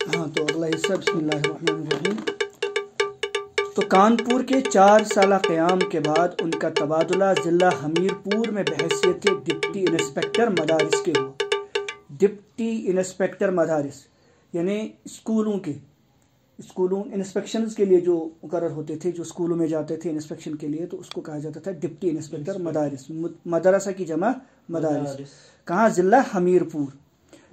ہاں تو اگلا حصہ بسم اللہ الرحمن الرحیم۔ تو کانپور کے 4 سالہ قیام کے بعد ان کا تبادلہ ضلع ہمیرپور میں بحیثیت ڈپٹی انسپکٹر مدارس کے ہوا۔ ڈپٹی انسپکٹر مدارس یعنی اسکولوں انسپیکشنز کے لیے جو مقرر ہوتے تھے، جو اسکولوں میں جاتے تھے انسپیکشن کے لیے، تو اس کو کہا جاتا تھا ڈپٹی انسپکٹر مدارس، مدرسہ کی جمع مدارس۔ کہاں؟ ضلع ہمیرپور۔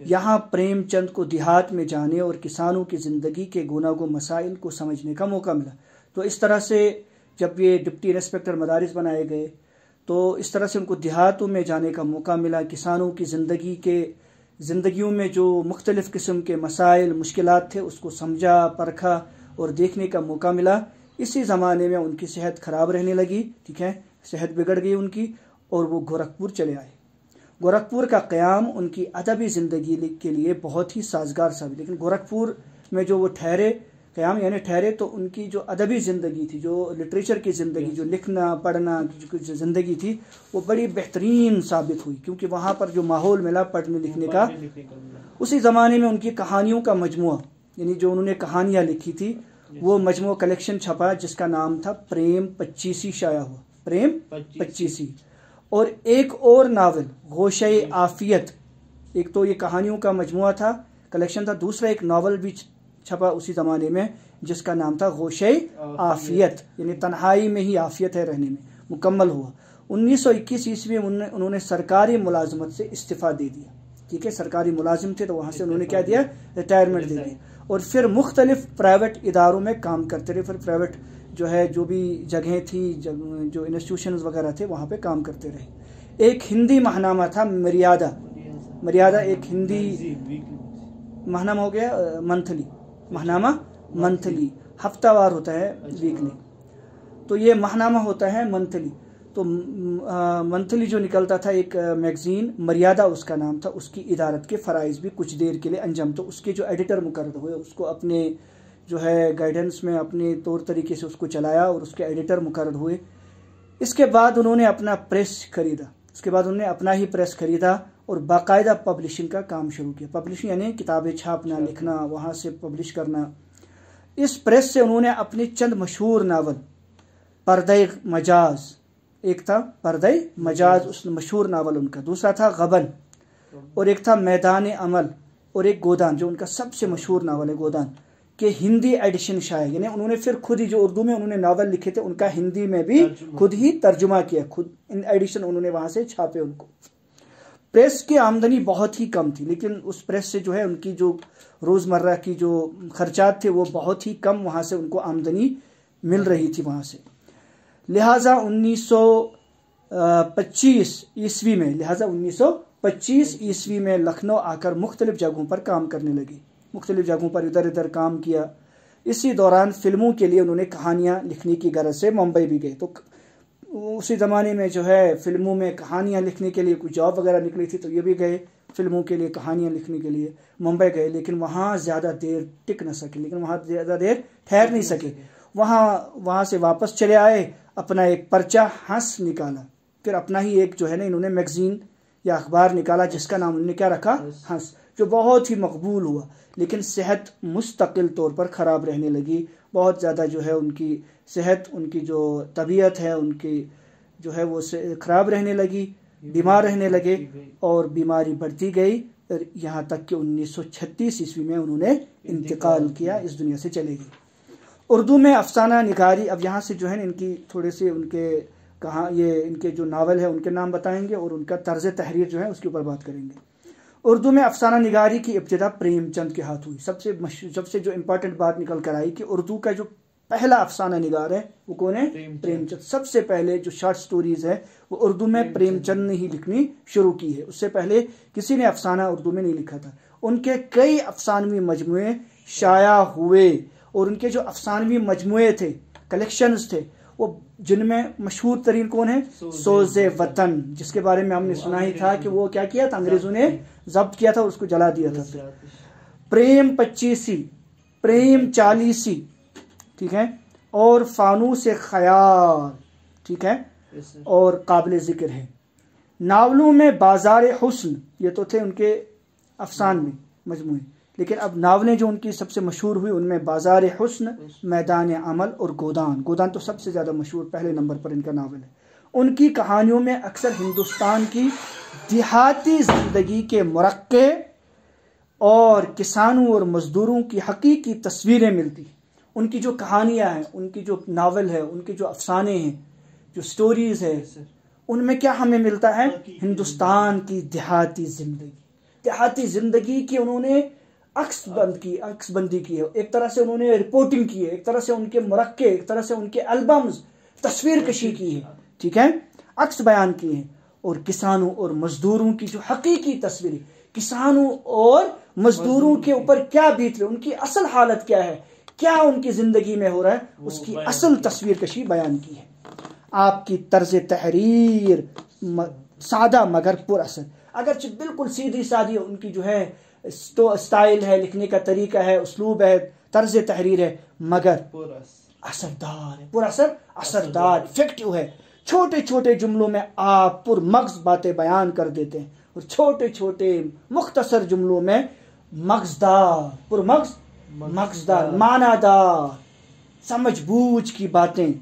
یہاں پریم چند کو دیہات میں جانے اور کسانوں کی زندگی کے گوناگوں مسائل کو سمجھنے کا موقع ملا۔ تو اس طرح سے جب یہ ڈپٹی انسپکٹر مدارس بنائے گئے تو اس طرح سے ان کو دیہاتوں میں جانے کا موقع ملا، کسانوں کی زندگیوں میں جو مختلف قسم کے مسائل مشکلات تھے اس کو سمجھا، پرکھا اور دیکھنے کا موقع ملا۔ اسی زمانے میں ان کی صحت خراب رہنے لگی، ٹھیک ہے، صحت بگڑ گئی ان کی، اور وہ گورکھپور چلے آئے۔ گورکھپور کا قیام ان کی ادبی زندگی کے لیے بہت ہی سازگار ثابت، لیکن گورکھپور میں جو وہ ٹھہرے تو ان کی جو ادبی زندگی تھی، جو لٹریچر کی زندگی، جو لکھنا پڑھنا کی زندگی تھی، وہ بڑی بہترین ثابت ہوئی، کیونکہ وہاں پر جو ماحول ملا پڑھنے لکھنے کا۔ اسی زمانے میں ان کی کہانیوں کا مجموعہ، یعنی جو انہوں نے کہانیاں لکھی تھی، وہ مجموعہ کلیکشن چھپا جس کا نام تھا پریم پچیسی، شائع ہوا پریم پچیسی۔ اور ایک اور ناول گوشہ عافیت، ایک تو یہ کہانیوں کا مجموعہ تھا، کلیکشن تھا، دوسرا ایک ناول بھی چھپا اسی زمانے میں جس کا نام تھا گوشہ عافیت، یعنی تنہائی میں ہی عافیت ہے، رہنے میں، مکمل ہوا۔ 1921 عیسوی میں انہوں نے سرکاری ملازمت سے استعفیٰ دے دیا، ٹھیک ہے، سرکاری ملازم تھے تو وہاں سے انہوں نے کیا دیا؟ ریٹائرمنٹ دے دی، اور پھر مختلف پرائیویٹ اداروں میں کام کرتے رہے، پھر پرائیویٹ جو بھی جگہیں تھیں، جو انسٹیٹیوشنز وغیرہ تھے، وہاں پہ کام کرتے رہے۔ ایک ہندی ماہنامہ تھا مریادہ، ایک ہندی ماہنامہ ہو گیا منتھلی، ماہنامہ منتھلی، ہفتہ وار ہوتا ہے، ویکلی، تو یہ ماہنامہ ہوتا ہے منتھلی۔ تو منتھلی جو نکلتا تھا ایک میگزین، مریادہ اس کا نام تھا، اس کی ادارت کے فرائض بھی کچھ دیر کے لیے انجام، تو اس کے جو ایڈیٹر مقرر ہوئے، اس کو اپنے جو ہے گائیڈنس میں اپنے طور طریقے سے اس کو چلایا اور اس کے ایڈیٹر مقرر ہوئے۔ اس کے بعد انہوں نے اپنا ہی پریس خریدا اور باقاعدہ پبلشنگ کا کام شروع کیا۔ پبلشنگ یعنی کتابیں چھاپنا، لکھنا، وہاں سے پبلش کرنا۔ اس پریس سے انہوں نے اپنے چند مشہور ناول، پردہ مجاز، ایک تھا پردہ مجاز، اس مشہور ناول ان کا، دوسرا تھا غبن، اور ایک تھا میدان عمل، اور ایک گودان جو ان کا سب سے مشہور ناول ہے، گودان کہ ہندی ایڈیشن شائع، یعنی انہوں نے پھر خود ہی جو اردو میں انہوں نے ناول لکھے تھے ان کا ہندی میں بھی خود ہی ترجمہ کیا، خود ان ایڈیشن انہوں نے وہاں سے چھاپے ان کو۔ پریس کی آمدنی بہت ہی کم تھی، لیکن اس پریس سے جو ہے ان کی جو روزمرہ کی جو خرچات تھے وہ بہت ہی کم، وہاں سے ان کو آمدنی مل رہی تھی وہاں سے۔ لہٰذا 1925 عیسوی میں لکھنؤ آ کر مختلف جگہوں پر کام کرنے لگے، مختلف جگہوں پر ادھر ادھر کام کیا۔ اسی دوران فلموں کے لیے انہوں نے کہانیاں لکھنے کی غرض سے ممبئی بھی گئے، تو اسی زمانے میں جو ہے فلموں میں کہانیاں لکھنے کے لیے کوئی جاب وغیرہ نکلی تھی تو یہ بھی گئے فلموں کے لیے کہانیاں لکھنے کے لیے، ممبئی گئے، لیکن وہاں زیادہ دیر ٹک نہ سکے، وہاں زیادہ دیر ٹھہر نہیں سکے، وہاں سے واپس چلے آئے، اپنا ایک پرچہ ہنس نکالا، پھر اپنا ہی ایک جو ہے نا انہوں نے میگزین یا اخبار نکالا جس کا نام انہوں نے کیا رکھا؟ ہنس، جو بہت ہی مقبول ہوا، لیکن صحت مستقل طور پر خراب رہنے لگی، بہت زیادہ جو ہے ان کی صحت، ان کی جو طبیعت ہے ان کی جو ہے وہ خراب رہنے لگی، بیمار رہنے لگے، اور بیماری بڑھتی گئی، یہاں تک کہ 1936 عیسوی میں انہوں نے انتقال کیا، اس دنیا سے چلے گئے۔ اردو میں افسانہ نگاری، اب یہاں سے جو ہے ان کی تھوڑے سے ان کے جو ناول ہے ان کے نام بتائیں گے، اور ان کا طرز تحریر جو ہے اس کے اوپر بات کریں گے۔ اردو میں افسانہ نگاری کی ابتدا پریم چند کے ہاتھ ہوئی۔ سب سے جو امپورٹنٹ بات نکل کر آئی کہ اردو کا جو پہلا افسانہ نگار ہے وہ کون ہے؟ پریم چند۔ سب سے پہلے جو شارٹ سٹوریز ہے وہ اردو میں پریم چند نے ہی لکھنی شروع کی ہے، اس سے پہلے کسی نے افسانہ اردو میں نہیں لکھا تھا۔ ان کے کئی افسانوی مجموعے شائع ہوئے، اور ان کے جو افسانوی مجموعے تھے، کلیکشنز تھے، وہ جن میں مشہور ترین کون ہے؟ سوز وطن، جس کے بارے میں ہم نے سنا ہی تھا کہ وہ کیا کیا تھا، انگریزوں نے ضبط کیا تھا اور اس کو جلا دیا تھا۔ پریم پچیسی، پریم چالیسی، ٹھیک ہے، اور فانوس خیال، ٹھیک ہے، اور قابل ذکر ہے۔ ناولوں میں بازار حسن، یہ تو تھے ان کے افسان میں مجموعے، لیکن اب ناولیں جو ان کی سب سے مشہور ہوئی ان میں بازار حسن، میدان عمل اور گودان. گودان تو سب سے زیادہ مشہور پہلے نمبر پر ان کا ناول ہے. ان کی کہانیوں میں اکثر ہندوستان کی دیہاتی زندگی کے مرقع اور کسانوں اور مزدوروں کی حقیقی تصویریں ملتی. ان کی جو کہانیاں ہیں، ان کی جو ناول ہے، ان کے جو افسانے ہیں، جو سٹوریز ہے، ان میں کیا ہمیں ملتا ہے؟ ہندوستان کی دیہاتی زندگی کی انہوں نے عکس بندی کی ہے. ایک طرح سے انہوں نے رپورٹنگ کی ہے، ایک طرح سے ان کے مرقع، ایک طرح سے ان کے البمز تصویر کشی کی ہے، ٹھیک ہے، عکس بیان کیے ہیں. اور کسانوں اور مزدوروں کی جو حقیقی تصویریں، کسانوں اور مزدوروں کے اوپر کیا بیت رہے، ان کی اصل حالت کیا ہے، کیا ان کی زندگی میں ہو رہا ہے، اس کی اصل تصویر کشی بیان کی ہے. آپ کی طرز تحریر سادہ مگر پر اثر، اگرچہ بالکل سیدھی سادھی ان کی جو ہے اسٹائل ہے، لکھنے کا طریقہ ہے، اسلوب ہے، طرز تحریر ہے، مگر اثردار ہے، پر اثردار افیکٹو ہے. چھوٹے چھوٹے جملوں میں آپ پر مغز باتیں بیان کر دیتے ہیں، اور چھوٹے چھوٹے مختصر جملوں میں مغزدار معنیدار سمجھ بوجھ کی باتیں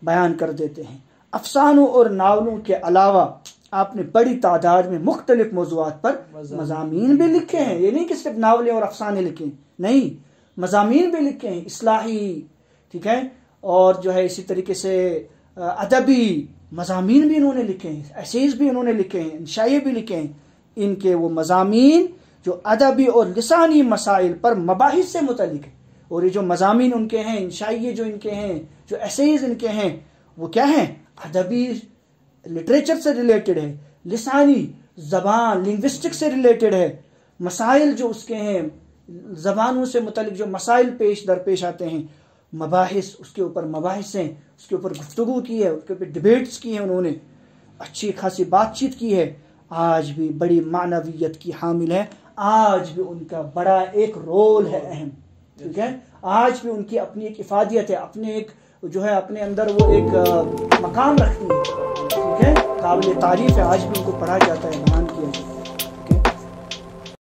بیان کر دیتے ہیں. افسانوں اور ناولوں کے علاوہ آپ نے بڑی تعداد میں مختلف موضوعات پر مضامین بھی لکھے ہیں. یہ نہیں کہ صرف ناولیں اور افسانے لکھے ہیں، نہیں، مضامین بھی لکھے ہیں، اصلاحی، ٹھیک ہے، اور جو ہے اسی طریقے سے ادبی مضامین بھی انہوں نے لکھے ہیں، ایسیز بھی انہوں نے لکھے ہیں، انشائیے بھی لکھے ہیں. ان کے وہ مضامین جو ادبی اور لسانی مسائل پر مباحث سے متعلق ہے، اور یہ جو مضامین ان کے ہیں، انشائیے جو ان کے ہیں، جو ایسیز ان کے ہیں، وہ کیا ہیں؟ ادبی لٹریچر سے ریلیٹڈ ہے، لسانی زبان لنگوسٹک سے ریلیٹڈ ہے. مسائل جو اس کے ہیں، زبانوں سے متعلق جو مسائل درپیش آتے ہیں، مباحث، اس کے اوپر مباحث ہیں، اس کے اوپر گفتگو کی ہے، اس کے اوپر ڈیبیٹس کی ہیں، انہوں نے اچھی خاصی بات چیت کی ہے. آج بھی بڑی معنویت کی حامل ہے، آج بھی ان کا بڑا ایک رول ہے اہم، ٹھیک ہے، آج بھی ان کی اپنی ایک افادیت ہے، اپنے ایک جو ہے اپنے اندر وہ ایک مقام رکھتی ہے، ٹھیک ہے، قابل تعریف ہے. آج بھی ان کو پڑھا جاتا ہے، بیان کیا جاتا ہے.